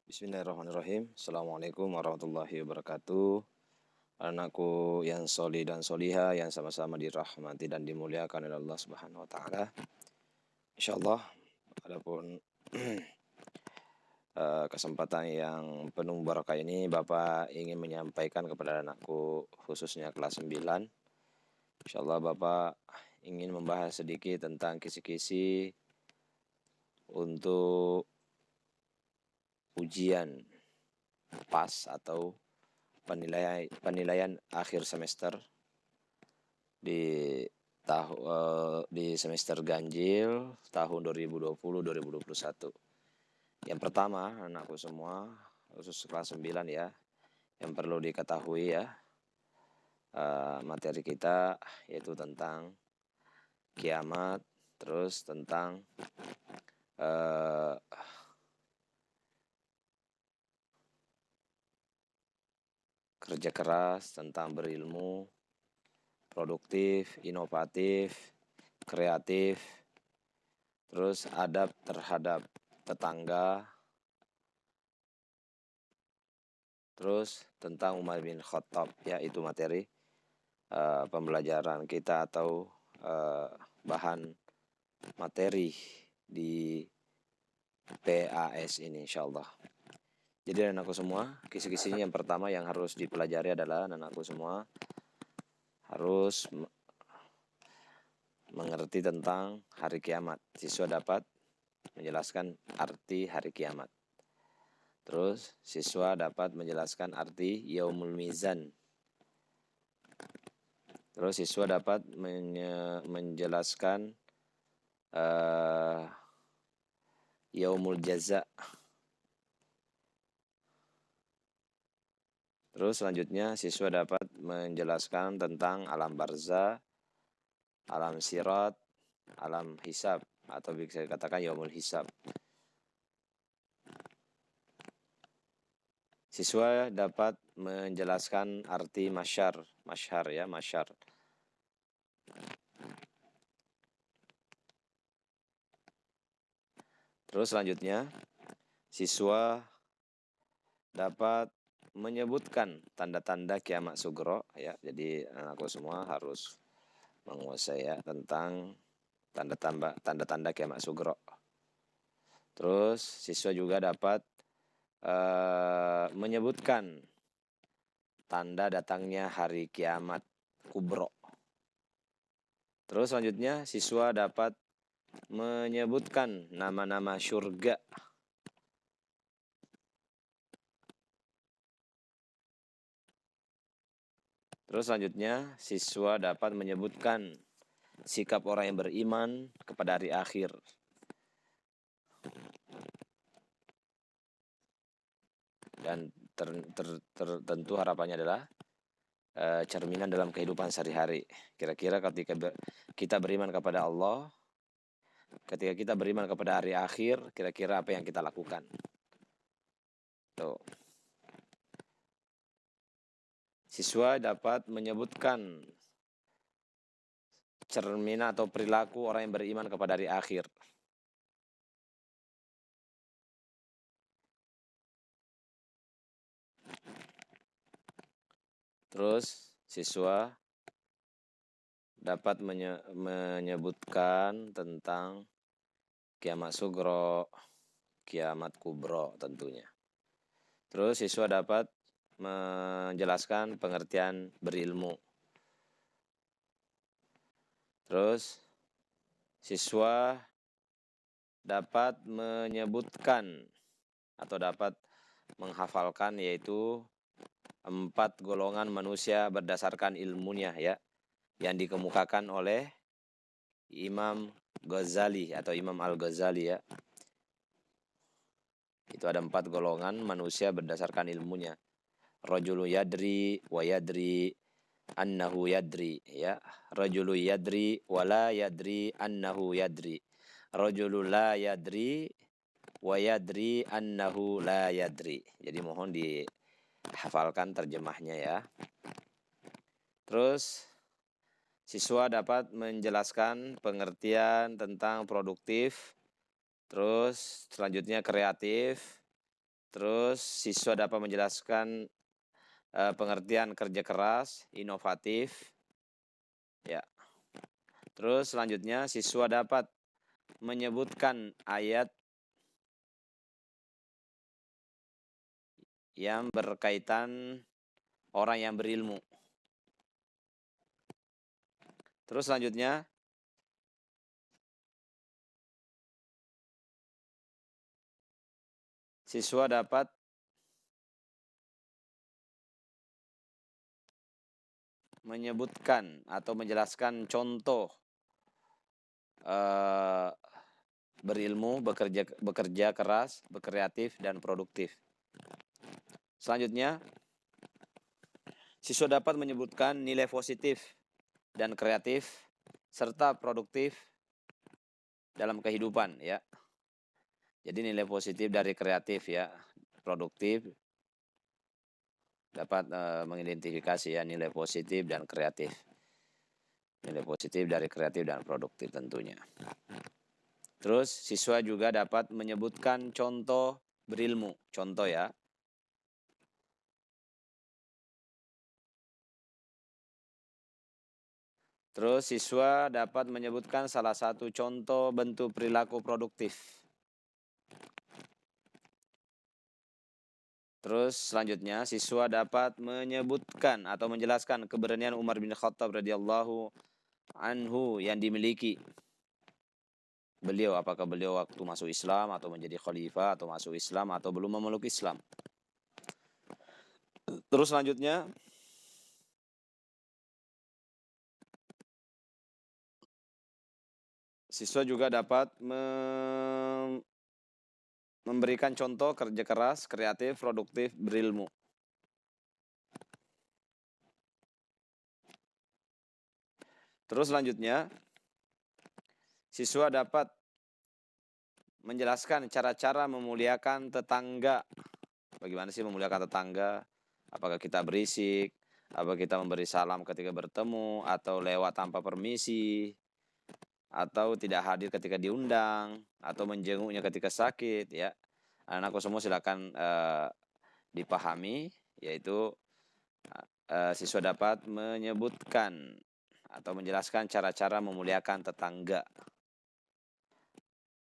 Bismillahirrahmanirrahim. Assalamualaikum warahmatullahi wabarakatuh. Anakku yang soli dan soliha yang sama-sama dirahmati dan dimuliakan oleh Allah Subhanahu wa taala. Insyaallah adapun kesempatan yang penuh barakah ini Bapak ingin menyampaikan kepada anakku khususnya kelas 9. Insyaallah Bapak ingin membahas sedikit tentang kisi-kisi untuk ujian pas atau penilaian akhir semester di di semester ganjil tahun 2020-2021. Yang pertama, anakku semua, khusus kelas 9 ya, yang perlu diketahui ya, materi kita yaitu tentang kiamat, terus tentang kerja keras, tentang berilmu, produktif, inovatif, kreatif, terus adab terhadap tetangga, terus tentang Umar bin Khattab ya, itu materi pembelajaran kita atau bahan materi di PAS ini insyaallah. Jadi anakku semua, kisi-kisinya yang pertama yang harus dipelajari adalah anakku semua harus mengerti tentang hari kiamat. Siswa dapat menjelaskan arti hari kiamat. Terus siswa dapat menjelaskan arti yaumul mizan. Terus siswa dapat menjelaskan yaumul jaza. Terus selanjutnya siswa dapat menjelaskan tentang alam barzah, alam sirat, alam hisab atau bisa dikatakan yaumul hisab. Siswa dapat menjelaskan arti masyar ya, masyar. Terus selanjutnya siswa dapat menyebutkan tanda-tanda kiamat sugro ya. Jadi anakku semua harus menguasai ya tentang tanda-tanda kiamat sugro. Terus siswa juga dapat menyebutkan tanda datangnya hari kiamat kubro. Terus selanjutnya siswa dapat menyebutkan nama-nama surga. Terus selanjutnya siswa dapat menyebutkan sikap orang yang beriman kepada hari akhir. Dan tentu harapannya adalah cerminan dalam kehidupan sehari-hari. Kira-kira ketika kita beriman kepada Allah, ketika kita beriman kepada hari akhir, kira-kira apa yang kita lakukan? Tuh. Siswa dapat menyebutkan cerminan atau perilaku orang yang beriman kepada hari akhir. Terus siswa dapat menyebutkan tentang kiamat sugro, kiamat kubro tentunya. Terus siswa dapat menjelaskan pengertian berilmu. Terus siswa dapat menyebutkan atau dapat menghafalkan yaitu 4 golongan manusia berdasarkan ilmunya ya, yang dikemukakan oleh Imam Ghazali atau Imam Al-Ghazali ya. Itu ada 4 golongan manusia berdasarkan ilmunya. Rajulu yadri wa yadri annahu yadri ya. Rajulu yadri wa la yadri annahu yadri. Rajulu la yadri wa yadri annahu la yadri. Jadi mohon dihafalkan terjemahnya ya. Terus siswa dapat menjelaskan pengertian tentang produktif. Terus selanjutnya kreatif. Terus siswa dapat menjelaskan pengertian kerja keras, inovatif. Ya. Terus selanjutnya siswa dapat menyebutkan ayat yang berkaitan orang yang berilmu. Terus selanjutnya siswa dapat menyebutkan atau menjelaskan contoh berilmu, bekerja keras, berkreatif, dan produktif. Selanjutnya, siswa dapat menyebutkan nilai positif dan kreatif serta produktif dalam kehidupan, ya. Jadi nilai positif dari kreatif, ya, produktif dapat mengidentifikasi ya nilai positif dan kreatif. Nilai positif dari kreatif dan produktif tentunya. Terus siswa juga dapat menyebutkan contoh berilmu, contoh ya. Terus siswa dapat menyebutkan salah satu contoh bentuk perilaku produktif. Terus selanjutnya siswa dapat menyebutkan atau menjelaskan keberanian Umar bin Khattab radhiyallahu anhu yang dimiliki beliau, apakah beliau waktu masuk Islam atau menjadi khalifah atau masuk Islam atau belum memeluk Islam. Terus selanjutnya siswa juga dapat memberikan contoh kerja keras, kreatif, produktif, berilmu. Terus selanjutnya siswa dapat menjelaskan cara-cara memuliakan tetangga. Bagaimana sih memuliakan tetangga? Apakah kita berisik? Apakah kita memberi salam ketika bertemu? Atau lewat tanpa permisi? Atau tidak hadir ketika diundang? Atau menjenguknya ketika sakit? Ya, anak-anakku semua silakan dipahami, yaitu siswa dapat menyebutkan atau menjelaskan cara-cara memuliakan tetangga.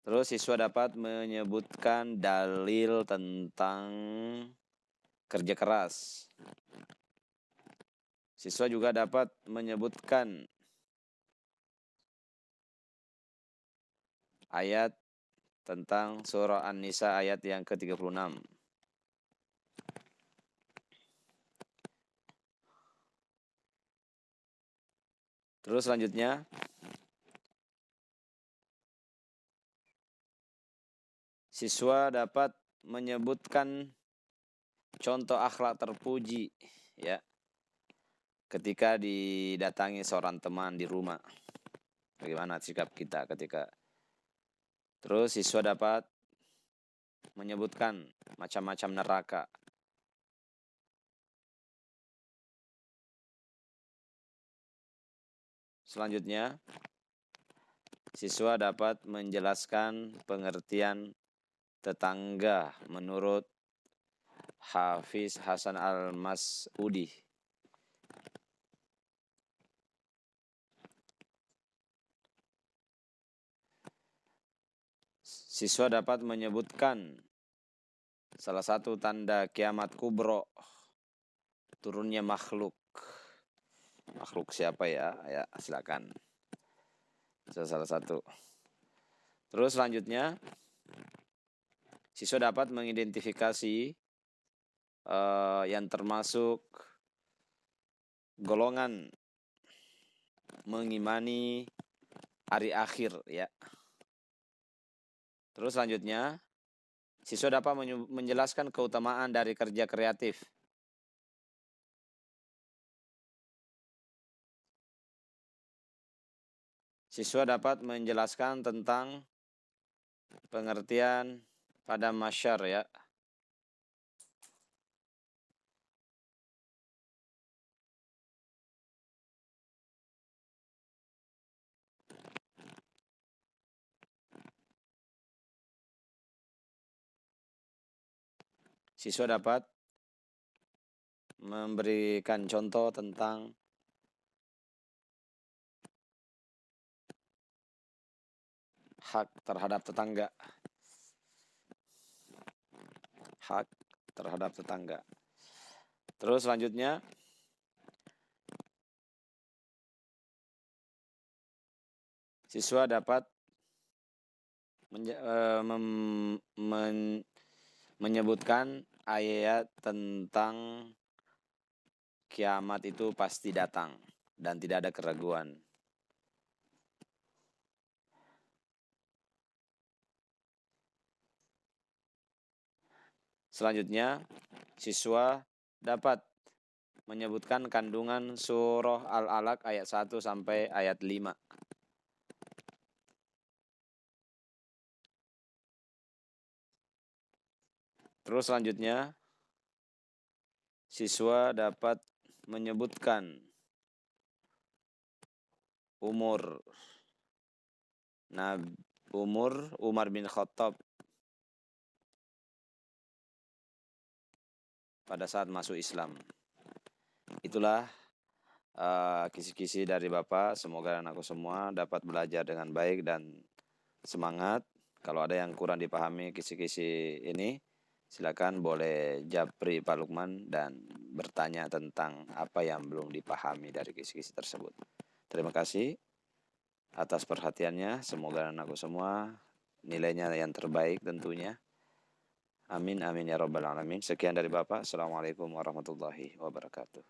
Terus siswa dapat menyebutkan dalil tentang kerja keras. Siswa juga dapat menyebutkan ayat tentang surah An-Nisa ayat yang ke-36. Terus selanjutnya siswa dapat menyebutkan contoh akhlak terpuji ya ketika didatangi seorang teman di rumah. Bagaimana sikap kita ketika. Terus siswa dapat menyebutkan macam-macam neraka. Selanjutnya siswa dapat menjelaskan pengertian tetangga menurut Hafiz Hasan Al-Mas'udi. Siswa dapat menyebutkan salah satu tanda kiamat kubro, turunnya makhluk. Makhluk siapa ya? Ya, silakan. Salah satu. Terus selanjutnya siswa dapat mengidentifikasi yang termasuk golongan mengimani hari akhir ya. Terus selanjutnya siswa dapat menjelaskan keutamaan dari kerja kreatif. Siswa dapat menjelaskan tentang pengertian pada masyar ya. Siswa dapat memberikan contoh tentang hak terhadap tetangga. Hak terhadap tetangga. Terus selanjutnya, siswa dapat menyebutkan ayat tentang kiamat itu pasti datang dan tidak ada keraguan. Selanjutnya, siswa dapat menyebutkan kandungan surah Al-Alaq ayat 1 sampai ayat 5. Terus selanjutnya, siswa dapat menyebutkan umur Umar bin Khattab pada saat masuk Islam. Itulah kisi-kisi dari Bapak. Semoga anakku semua dapat belajar dengan baik dan semangat. Kalau ada yang kurang dipahami kisi-kisi ini, silakan boleh japri Pak Lukman dan bertanya tentang apa yang belum dipahami dari kisi-kisi tersebut. Terima kasih atas perhatiannya. Semoga anakku semua nilainya yang terbaik tentunya. Amin amin ya rabbal alamin. Sekian dari Bapak. Assalamualaikum warahmatullahi wabarakatuh.